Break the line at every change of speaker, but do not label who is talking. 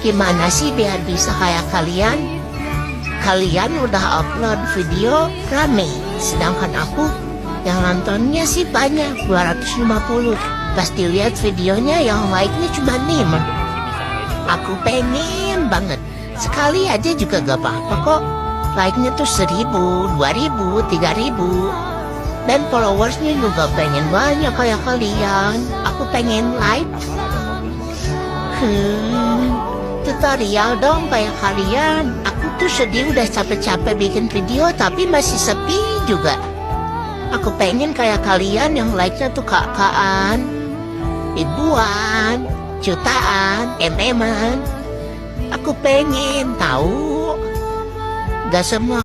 Gimana sih biar bisa kayak kalian? Kalian udah upload video rame, sedangkan aku yang nontonnya sih banyak, 250. Pas dilihat videonya yang like-nya cuma 5. Aku pengen banget, sekali aja juga gak apa-apa kok. Like-nya tuh 1000, 2000, 3000. Dan followersnya juga pengen banyak kayak kalian. Aku pengen like. Tutorial dong kayak kalian. Aku tuh sedih udah capek-capek bikin video tapi masih sepi juga. Aku pengen kayak kalian yang like-nya tuh kakaan, ribuan, jutaan, MM-an. Aku pengen tahu. Gak semua